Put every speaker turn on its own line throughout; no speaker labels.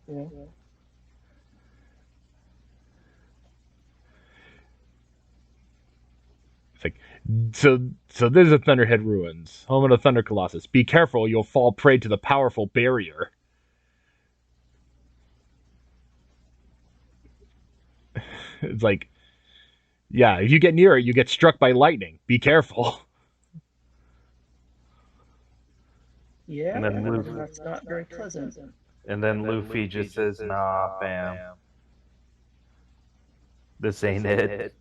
Yeah.
It's like, so this is a Thunderhead Ruins, home of the Thunder Colossus. Be careful, you'll fall prey to the powerful barrier. It's like, yeah, if you get near it, you get struck by lightning. Be careful.
Yeah,
And then
that's not very pleasant.
Luffy just says, "Nah, fam, this ain't it."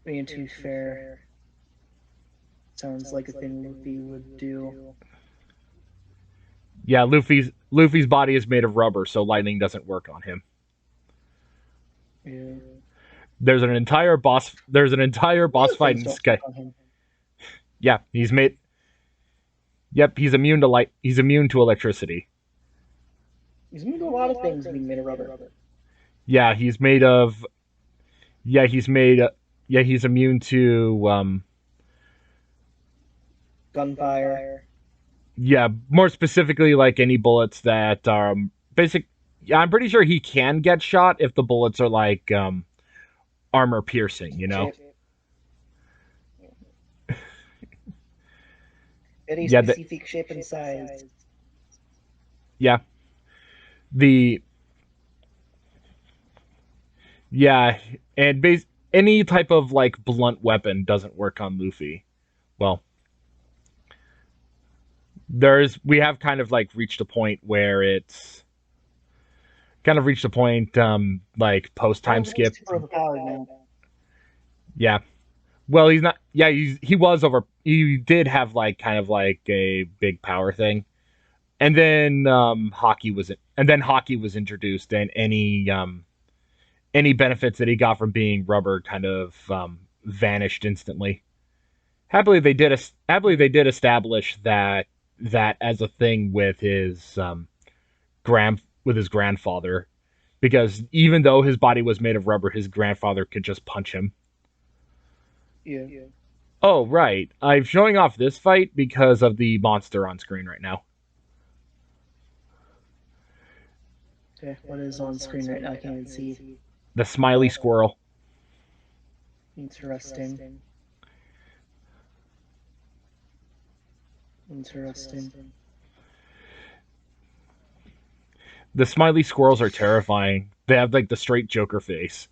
Being too fair, sounds like a thing Luffy would do.
Yeah, Luffy's body is made of rubber, so lightning doesn't work on him.
Yeah.
There's an entire boss
Other
fight
things
in
don't work
Sky.
on him.
Yeah, he's made. Yep, he's immune to light. He's immune to electricity.
He's made a lot of things being made of rubber.
Yeah, he's made of. Yeah, he's made. Yeah, he's immune to.
Gunfire.
Yeah, more specifically, like any bullets that are basic. Yeah, I'm pretty sure he can get shot if the bullets are like armor piercing. You know.
Shape. Very
Yeah, the,
specific shape and size.
yeah, the yeah, and any type of like blunt weapon doesn't work on Luffy. Well, we have kind of like reached a point where it's kind of reached a point like post time skip.
Super overpowered now.
Yeah. Well, he's not. Yeah, he was over. He did have like kind of like a big power thing, and then hockey was introduced, and any benefits that he got from being rubber kind of vanished instantly. Happily they did establish that as a thing with his with his grandfather, because even though his body was made of rubber, his grandfather could just punch him.
Yeah.
Oh right, I'm showing off this fight because of the monster on screen right now.
Okay, what is on screen right now? I can't even see.
The smiley squirrel.
Interesting. Interesting.
The smiley squirrels are terrifying. They have like the straight Joker face.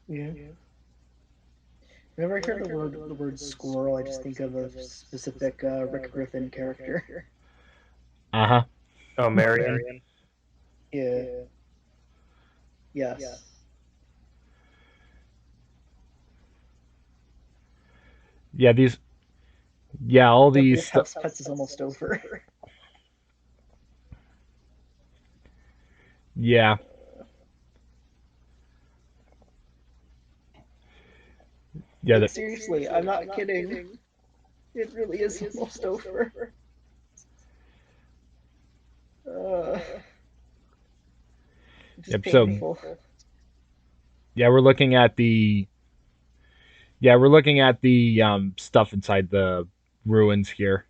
Yeah. Whenever I hear the word squirrel, I just think of a specific Rick Griffin character.
Uh huh.
Oh, Marion.
Yeah. Yes.
Yeah, these. Yeah, all these.
House Pets is almost over.
Yeah, yeah.
Like, seriously, I'm not kidding. It really is almost over. Uh, just
Yep. So
painful.
yeah, we're looking at the. Yeah, we're looking at the stuff inside the ruins here.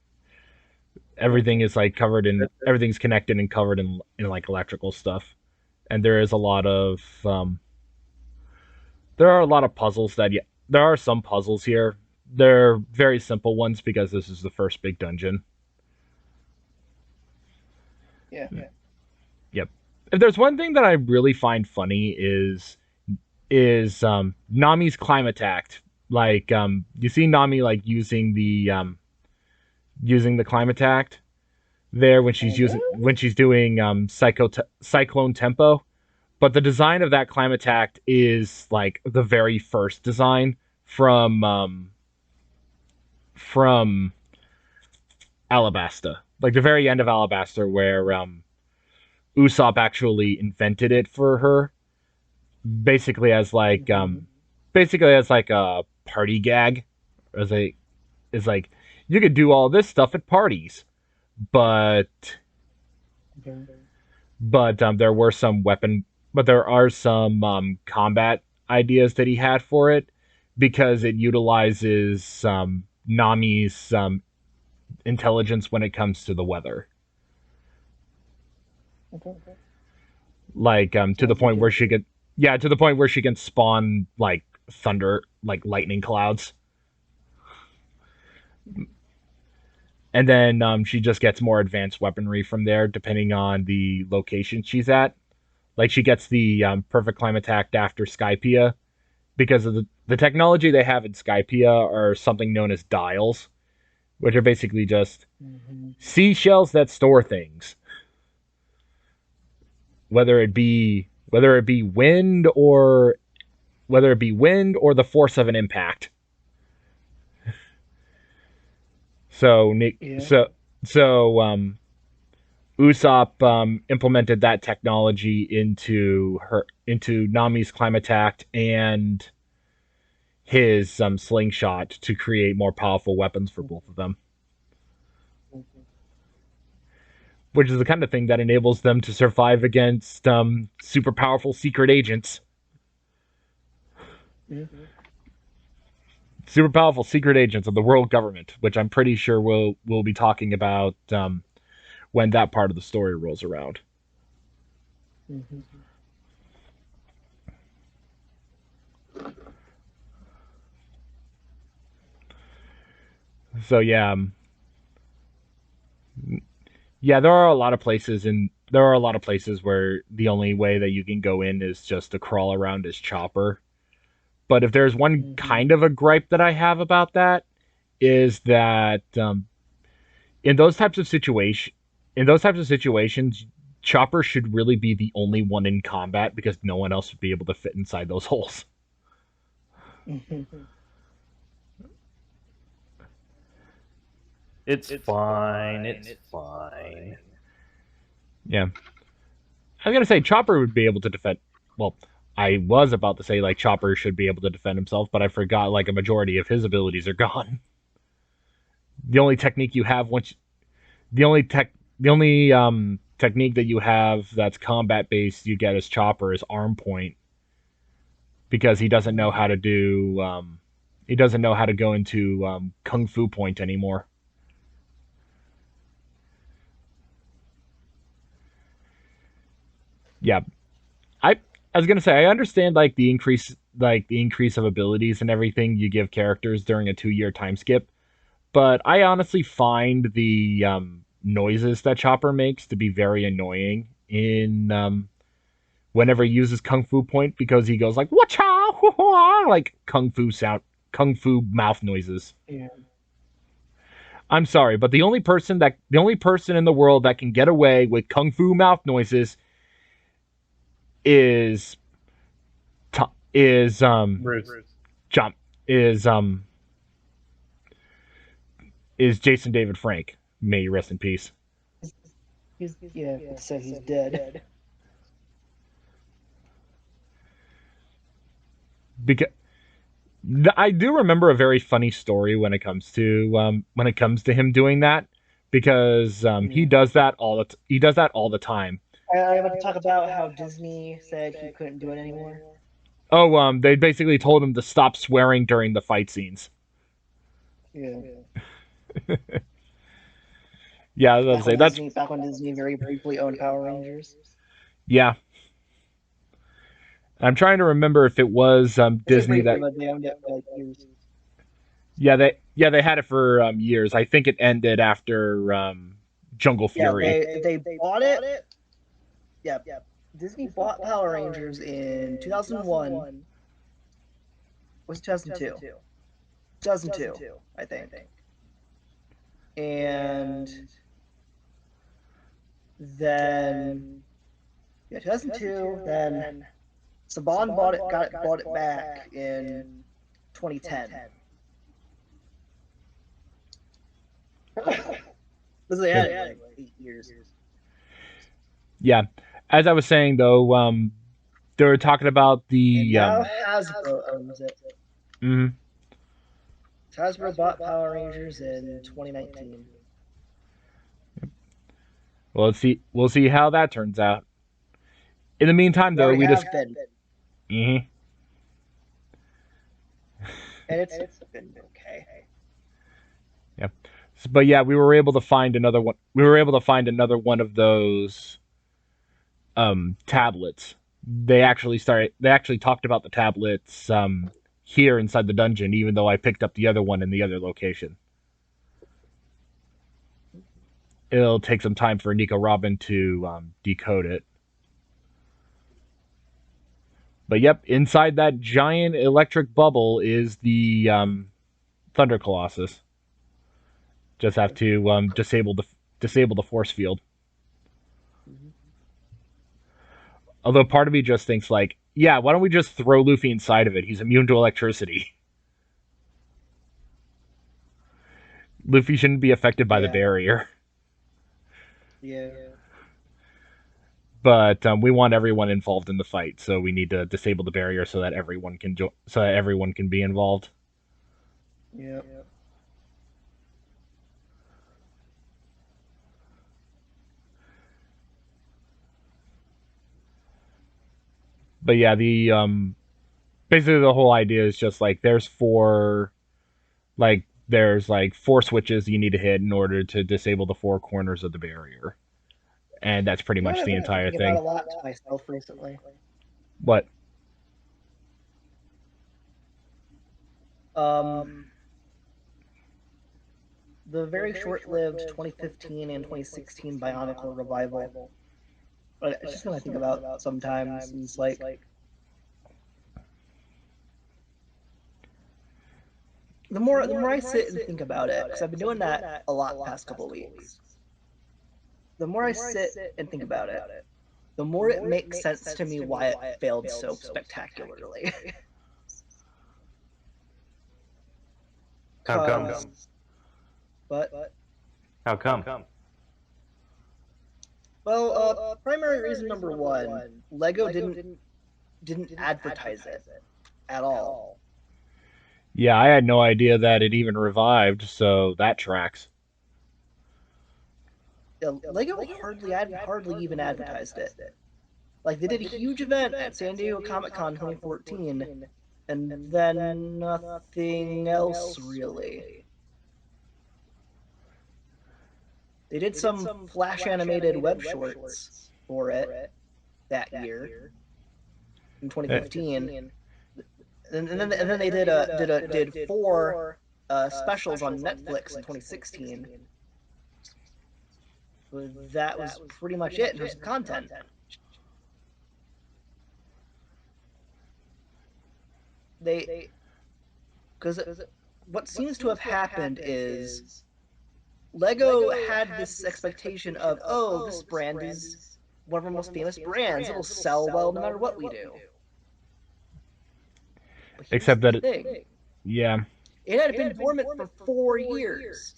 Everything is like covered in. Everything's connected and covered in like electrical stuff, and there is a lot of. There are a lot of puzzles that. Yeah, there are some puzzles here. They're very simple ones because this is the first big dungeon.
Yeah.
Yep. If there's one thing that I really find funny is Nami's climb attack. Like you see Nami like using the climb attack there when she's doing cyclone tempo. But the design of that climb attack is like the very first design from Alabasta, like the very end of Alabasta, where Usopp actually invented it for her, basically as like basically as like a party gag, as a is like you could do all this stuff at parties, but
Okay.
there were some but there are some combat ideas that he had for it because it utilizes Nami's intelligence when it comes to the weather. Like to the
Sounds
point where
legit.
she could, yeah, to the point where she can spawn like thunder, like lightning clouds, and then she just gets more advanced weaponry from there depending on the location she's at. Like she gets the perfect climb attack after Skypia because of the technology they have in Skypia are something known as dials, which are basically just
Mm-hmm.
seashells that store things, whether it be wind or the force of an impact. So
Yeah.
Usopp implemented that technology into Nami's climb attack and his slingshot to create more powerful weapons for both of them, which is the kind of thing that enables them to survive against super powerful secret agents.
Mm-hmm.
Super powerful secret agents of the world government, which I'm pretty sure we'll be talking about when that part of the story rolls around.
Mm-hmm.
So yeah, there are a lot of places where the only way that you can go in is just to crawl around as Chopper. But if there's one
Mm-hmm.
kind of a gripe that I have about that is that in those types of situations, Chopper should really be the only one in combat because no one else would be able to fit inside those holes.
Mm-hmm.
It's fine. It's fine.
Yeah, I was gonna say Chopper would be able to defend. Well, I was about to say like Chopper should be able to defend himself, but I forgot like a majority of his abilities are gone. The only technique you have once the only technique that you have that's combat based you get as Chopper is arm point because he doesn't know how to go into kung fu point anymore. Yeah, I was gonna say I understand like the increase of abilities and everything you give characters during a 2 year time skip, but I honestly find the noises that Chopper makes to be very annoying in whenever he uses Kung Fu Point because he goes like "Wacha!" like Kung Fu mouth noises.
Yeah.
I'm sorry, but the only person in the world that can get away with Kung Fu mouth noises is is
Bruce.
Jump is Jason David Frank. May you rest in peace.
Yeah. So he's dead.
Because I do remember a very funny story when it comes to him doing that because
Yeah.
he does that all the time.
I want to talk about how Disney said he couldn't do it anymore.
Oh, they basically told him to stop swearing during the fight scenes.
Yeah.
Yeah, I was about to say that's
Back when Disney very briefly owned Power Rangers.
yeah. I'm trying to remember if it was
I say
Disney
briefly,
that
but they owned it for like years.
they had it for years. I think it ended after Jungle Fury.
Yeah, they bought it. Yeah, Disney bought Power Rangers in 2001. Was it 2002? 2002, I think. And then 2002. Then Saban bought it back in 2010. They had it like 8 years.
Yeah, as I was saying though, they were talking about
And
the
now Hasbro owns it.
mhm.
Hasbro bought Power Rangers in 2019.
Well, we'll see how that turns out. In the meantime,
They
though,
already
we just
have been,
mhm.
and it's been okay.
Yeah. But yeah, we were able to find another one. We were able to find another one of those tablets. They actually talked about the tablets here inside the dungeon, even though I picked up the other one in the other location. It'll take some time for Nico Robin to decode it. But yep, inside that giant electric bubble is the Thunder Colossus. Just have to disable the force field.
Mhm.
Although part of me just thinks like, yeah, why don't we just throw Luffy inside of it? He's immune to electricity. Luffy shouldn't be affected by the barrier.
Yeah.
But we want everyone involved in the fight, so we need to disable the barrier so that everyone can be involved.
Yeah.
But yeah, the basically the whole idea is just like there's four switches you need to hit in order to disable the four corners of the barrier. And that's pretty much the entire
thing.
thing.
About a lot to myself recently.
What?
The very short-lived 2015 and 2016 Bionicle revival. But it's just something I think about sometimes. It's like, the more I sit and think about it, because I've been doing that a lot the past couple of weeks. The more I sit and think about it, the more it makes sense to me why it failed so spectacularly.
How come?
But
How come?
well, primary reason number one, Lego didn't advertise it at all.
Yeah, I had no idea that it even revived, so that tracks.
Lego hardly even advertised it. Like, they did a huge event at San Diego Comic-Con 2014, and then nothing else really. They did some flash animated web shorts for it that year in 2015, and then they did four specials on Netflix in 2016. But that was pretty much it in terms of content. Because what seems to have happened is Lego had this expectation of, oh, this brand is one of our most famous brands. It'll sell well no matter what we do.
Except that yeah.
It had been dormant for 4 years.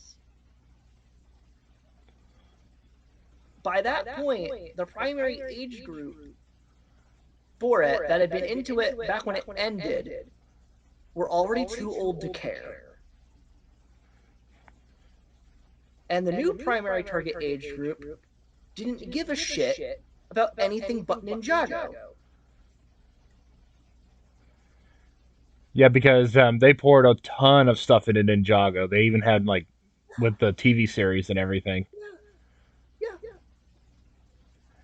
By that point, the primary age group for it that had been into it back when it ended were already too old to care. And the new primary target age group didn't give a shit about anything but Ninjago.
Yeah, because they poured a ton of stuff into Ninjago. They even had like with the TV series and everything.
Yeah.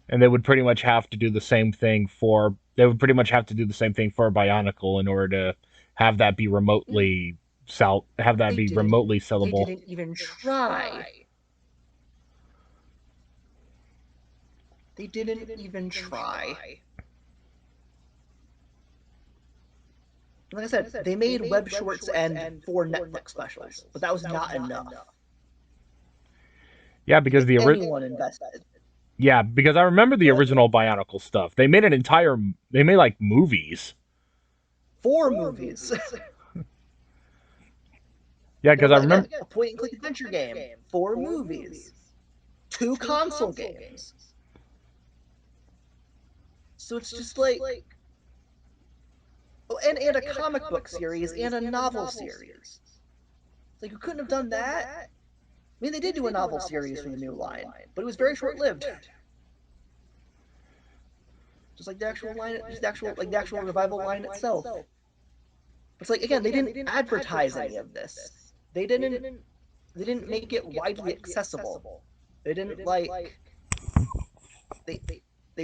And they would pretty much have to do the same thing for Bionicle in order to have that be remotely remotely sellable.
They didn't even try. They didn't even try. Like I said, they made web shorts and 4 Netflix specials, but that was not enough.
Yeah, because
anyone invested.
Yeah, because I remember the original Bionicle stuff. They made like movies.
4 movies.
Yeah, because I remember
a point-and-click adventure game. 4 movies. 2 console games. So it's just like, oh, and a comic book series and a novel series. Like, you couldn't have done that. I mean, they did do a novel series for the new line, but it was very short-lived. Just like the actual revival line itself. It's like, again, they didn't advertise any of this. They didn't make it widely accessible. They didn't they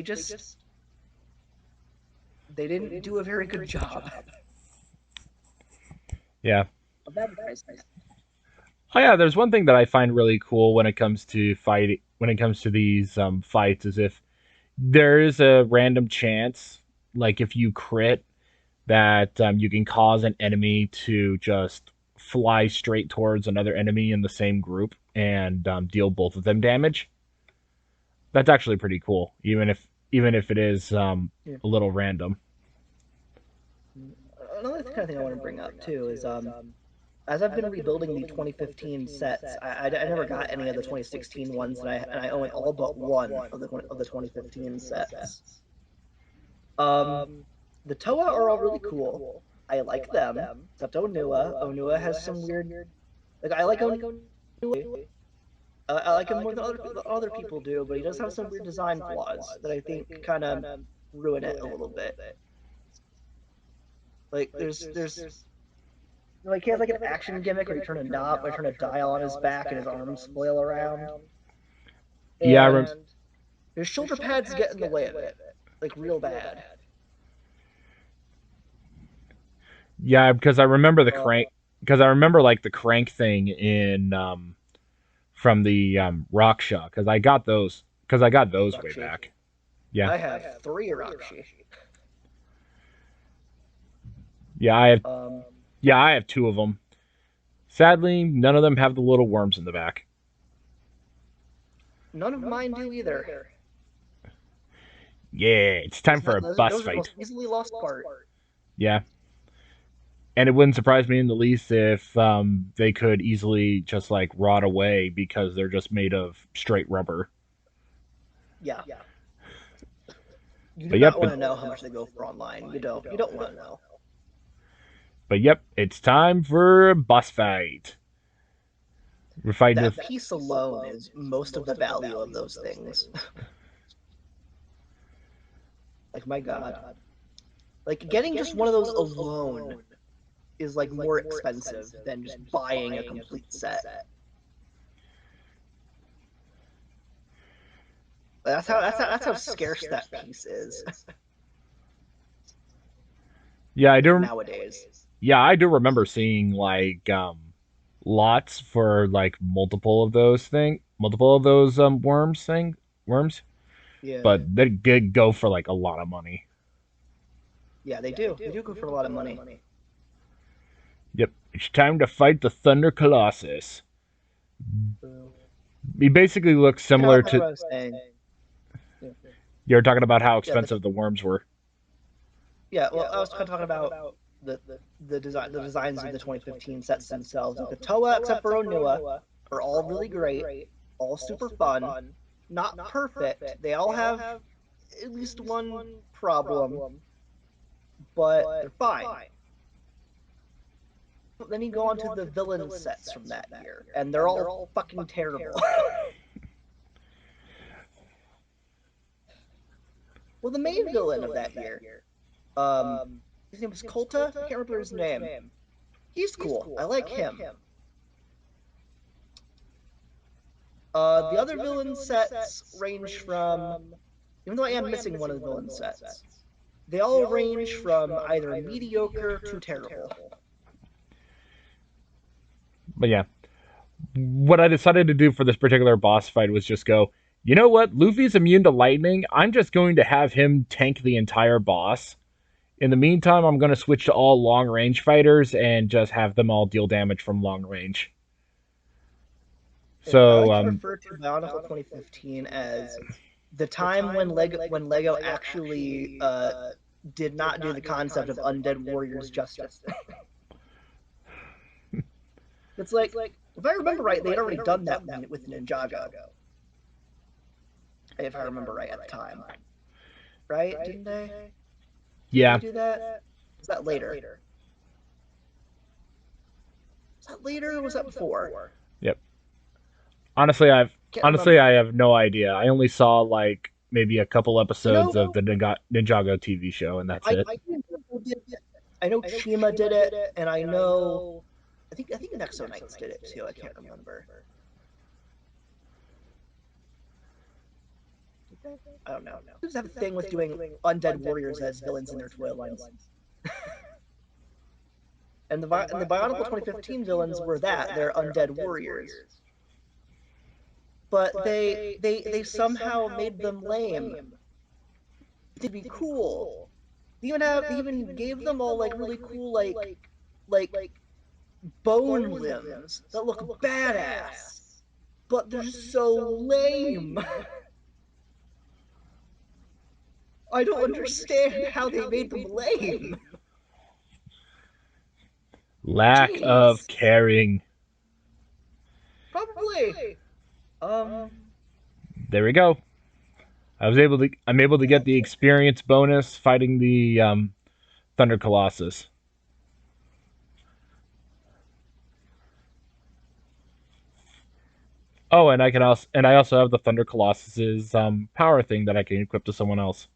they didn't do a very good job
Yeah.
of advertising it.
Oh yeah, there's one thing that I find really cool when it comes to these fights is if there is a random chance, like if you crit, that you can cause an enemy to just fly straight towards another enemy in the same group and deal both of them damage. That's actually pretty cool, even if it is a little random.
Another kind of thing I want to bring up too is as I've been rebuilding the 2015 sets, I never got any of the 2016 ones, and I own all but one of the 2015 sets. The Toa are all really cool. I like them, except Onua. Onua has some weird, like I like Onua. I like him more than other people do, but he does have some weird design flaws that I think kind of ruin it a little bit. Like there's like he has like an action gimmick where you turn a knob, or turn a dial on his back, and his arms flail around.
Yeah,
And his shoulder pads get in the way of it, like real bad.
yeah, because I remember the crank. Because I remember like the crank thing in from the Raksha. Because I got those. Because I got those way back. Yeah.
I have 3 Rakshi.
Yeah, I have 2 of them. Sadly, none of them have the little worms in the back.
None of mine do either.
Yeah, it's time for a bus
those are the
fight.
most easily lost part.
Yeah. And it wouldn't surprise me in the least if they could easily just like rot away because they're just made of straight rubber.
Yeah. You do not want to know how much they go for online. You don't. You don't want to know.
But yep, it's time for a boss fight. We're fighting
that piece alone is most of the value of those things. Like my god. Like getting just one of those alone is like more expensive than just buying a complete set. That's how scarce that piece is.
Yeah, I do.
Nowadays.
Yeah, I do remember seeing like lots for like multiple of those worms.
Yeah.
But they did go for like a lot of money.
Yeah, they do. They do go for a lot of money.
Yep, it's time to fight the Thunder Colossus. He basically looks similar to. You're talking about how expensive the worms were.
Yeah, well, I was kind of talking about the designs of the 2015 sets themselves. Like the Toa, except for Onua, are all really great, all super fun, not perfect. They all have at least one problem, but they're fine. Then you go on to the villain sets from that year, and they're all fucking terrible. Well, the main villain of that year, his name was Kolta. I can't remember his name. He's cool. I like him. The other villain sets range from, even though I am missing one of the villain sets, they all range from either mediocre to terrible.
But yeah, what I decided to do for this particular boss fight was just go, you know what? Luffy's immune to lightning. I'm just going to have him tank the entire boss. In the meantime, I'm going to switch to all long-range fighters and just have them all deal damage from long range. So,
I like to refer to Bionicle 2015 as the time when Lego actually did not do the concept of Undead Warriors justice. It's like, if I remember right, they had already done that with Ninjago. If I remember right at the time. Right? Didn't they?
yeah.
Did they do that? Was that later? Was that later or was that before?
Yep. Honestly, I have no idea. I only saw like maybe a couple episodes of the Ninjago TV show, and that's it.
I know Chima did it, and I know I think Nexo Knights did it too. I can't remember. I don't know. Cubes have a thing with doing undead warriors as villains in their toy lines. And the Bionicle 2015 villains were that. They're undead warriors. But they somehow made them lame to be cool. They even gave them all like really cool like bone limbs that look badass. But they're so lame. I don't understand how they made them lame.
Lack of caring.
Probably.
There we go. I'm able to get the experience bonus fighting the Thunder Colossus. Oh, and I also have the Thunder Colossus's power thing that I can equip to someone else.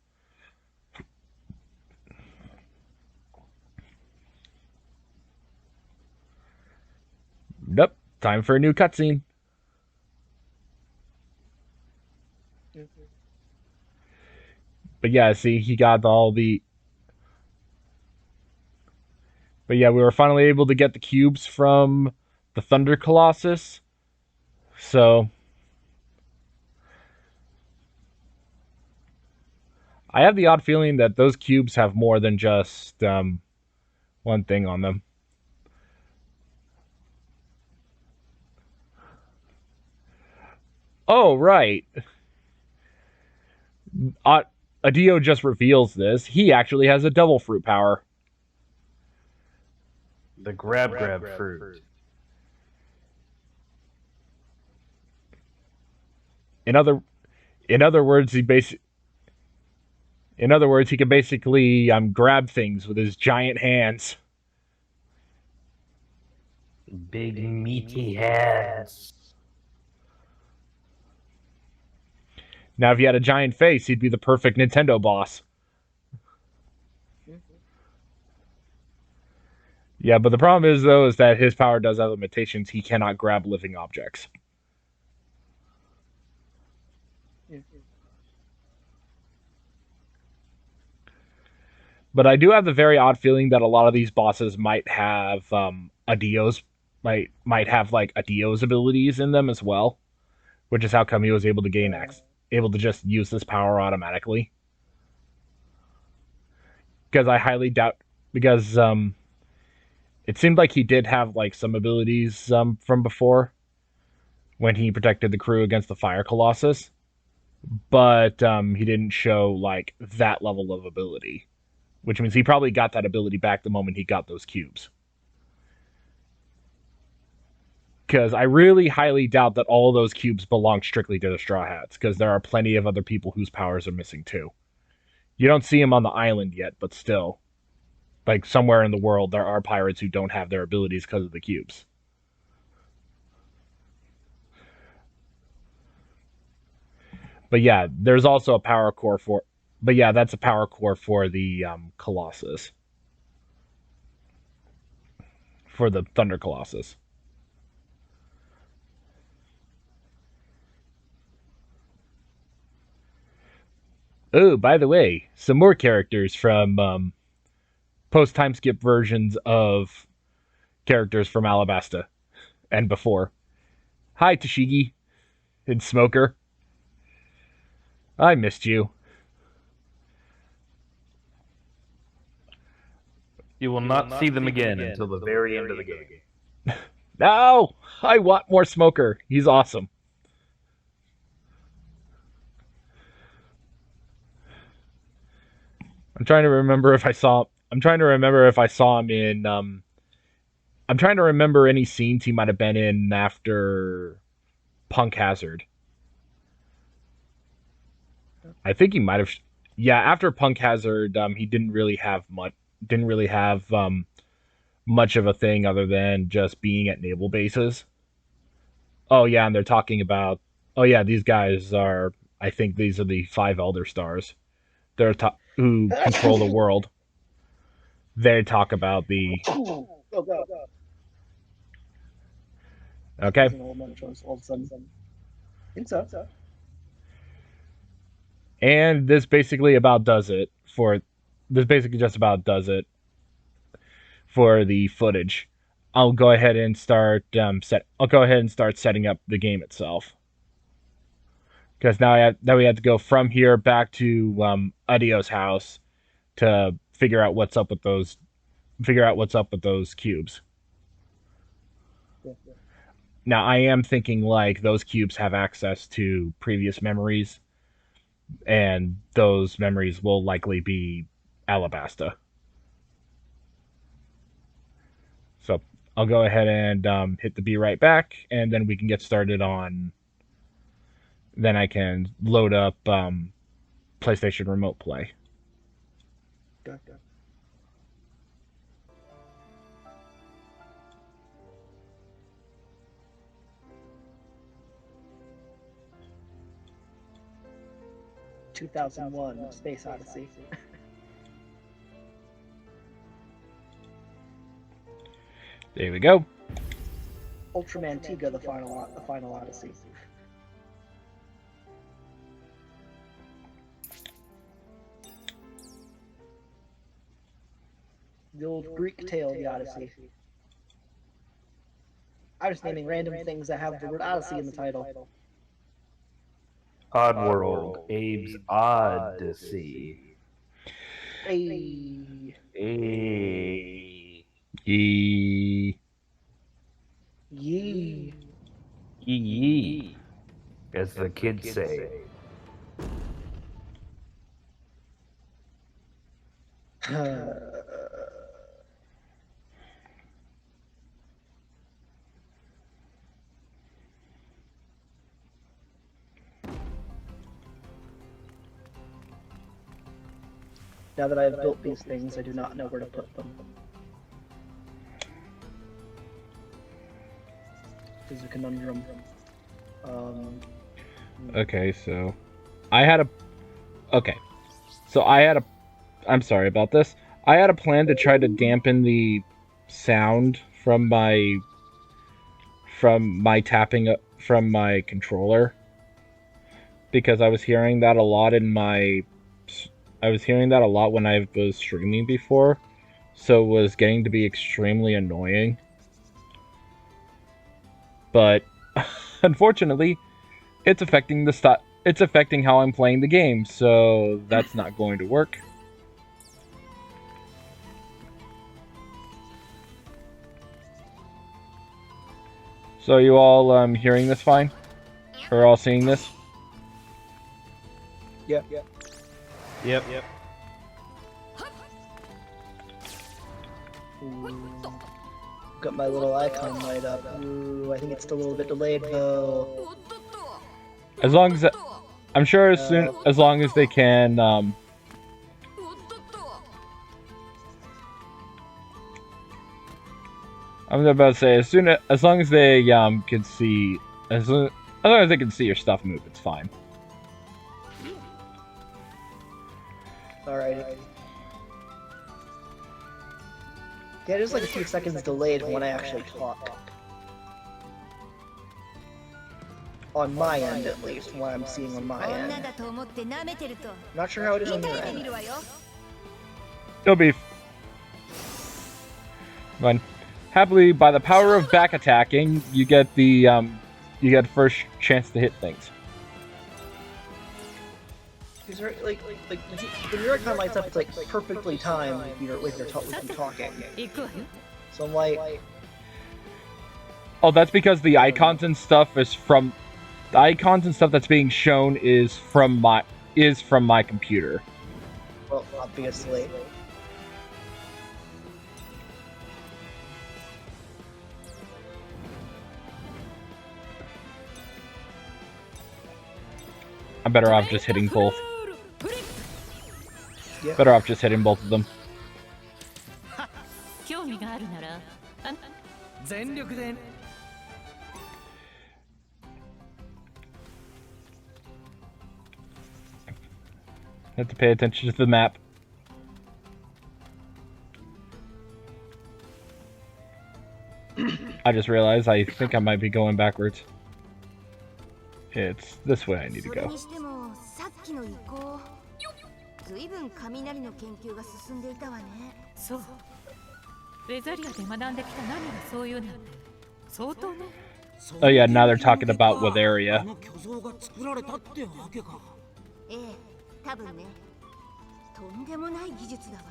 Nope. Time for a new cutscene. But yeah, see, he got all the. But yeah, we were finally able to get the cubes from the Thunder Colossus. So. I have the odd feeling that those cubes have more than just one thing on them. Oh, right. Adio just reveals this. He actually has a double fruit power.
The grab fruit.
In other words, he can basically grab things with his giant hands.
Big meaty hands.
Now, if he had a giant face, he'd be the perfect Nintendo boss. Yeah, but the problem is, though, is that his power does have limitations. He cannot grab living objects. But I do have the very odd feeling that a lot of these bosses might have Adio's might have like Adio's abilities in them as well, which is how come he was able to able to just use this power automatically. Because I highly doubt because it seemed like he did have like some abilities from before when he protected the crew against the Fire Colossus, but he didn't show like that level of ability. Which means he probably got that ability back the moment he got those cubes. Because I really highly doubt that all of those cubes belong strictly to the Straw Hats, because there are plenty of other people whose powers are missing too. You don't see them on the island yet, but still. Like, somewhere in the world, there are pirates who don't have their abilities because of the cubes. But yeah, there's also a power core for... But yeah, that's a power core for the Colossus. For the Thunder Colossus. Oh, by the way, some more characters from post-time skip versions of characters from Alabasta and before. Hi, Tashigi and Smoker. I missed you.
You will not see them again until the very end of the game.
No! I want more Smoker. He's awesome. I'm trying to remember if I saw him in I'm trying to remember any scenes he might have been in after Punk Hazard. I think he might have yeah, after Punk Hazard, he didn't really have much of a thing other than just being at naval bases. Oh yeah, and they're talking about oh yeah, these guys are I think these are the 5 Elder Stars. They're who control the world. They talk about the Okay.
I think so.
And this basically about does it for. This basically just about does it for the footage. I'll go ahead and start I'll go ahead and start setting up the game itself. Because now we have to go from here back to Adio's house to figure out what's up with those cubes.
Yeah.
Now I am thinking like those cubes have access to previous memories, and those memories will likely be Alabasta. So I'll go ahead and hit the be right back, and then we can get started on. Then I can load up PlayStation Remote Play.
Okay. 2001: Space Odyssey.
There we go.
Ultraman Tiga, the final Odyssey. The old Greek tale of the Odyssey. I'm just naming random things that have the word Odyssey in the title.
Oddworld, Abe's Odyssey.
Hey.
Hey.
Yee.
Yee.
Yee. As the kids say.
Now that I have built these things, I do not know where to put them. This is a conundrum.
Okay, so I had a. Okay, so I had a. I'm sorry about this. I had a plan to try to dampen the sound from my tapping from my controller, because I was hearing that a lot in my. I was hearing that a lot when I was streaming before, so it was getting to be extremely annoying. But unfortunately, it's affecting it's affecting how I'm playing the game, so that's not going to work. So are you all hearing this fine? Or all seeing this?
Yeah.
Yep.
Ooh. Got my little icon light up. Ooh, I think it's still a little bit delayed though.
As long as I'm sure as long as they can I'm about to say as long as they can see as long as they can see your stuff move, it's fine.
Alright. Yeah, there's like a few seconds delayed when I actually talk. On my end, at least, what I'm seeing on my end. Not sure how it is on your end.
It'll be fine. Happily, by the power of back attacking, you get the first chance to hit things.
Because like when your icon lights up, it's like perfectly timed with you talking. So I'm like,
oh, that's because the icons and stuff is from the icons and stuff that's being shown is from my computer.
well, obviously.
I'm better off just hitting both.
Yeah.
Better off just hitting both of them. Have to pay attention to the map. I just realized I think I might be going backwards. It's this way I need to go.
こずいぶん雷の研究が進んでいたわね。
そう。ウェザリアで学んできた何がそういうなんて相当ね。
Oh yeah, now they're talking about Witheria.
ええ、多分ね。とんでもない技術だわ。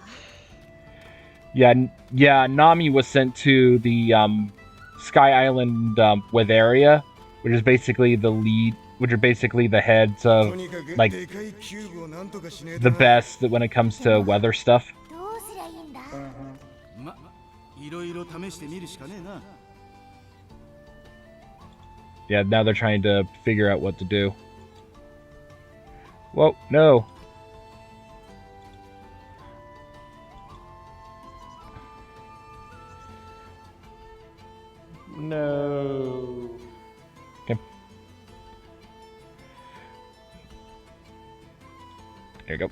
Yeah, Nami was sent to the Sky Island Witheria, which is basically the lead, which are basically the heads of like the best when it comes to weather stuff.
どうすりゃいいんだ。
ま、いろいろ試してみるしかねえな。
Yeah, now they're trying to figure out what to do. Whoa, no.
No.
Okay. There you go.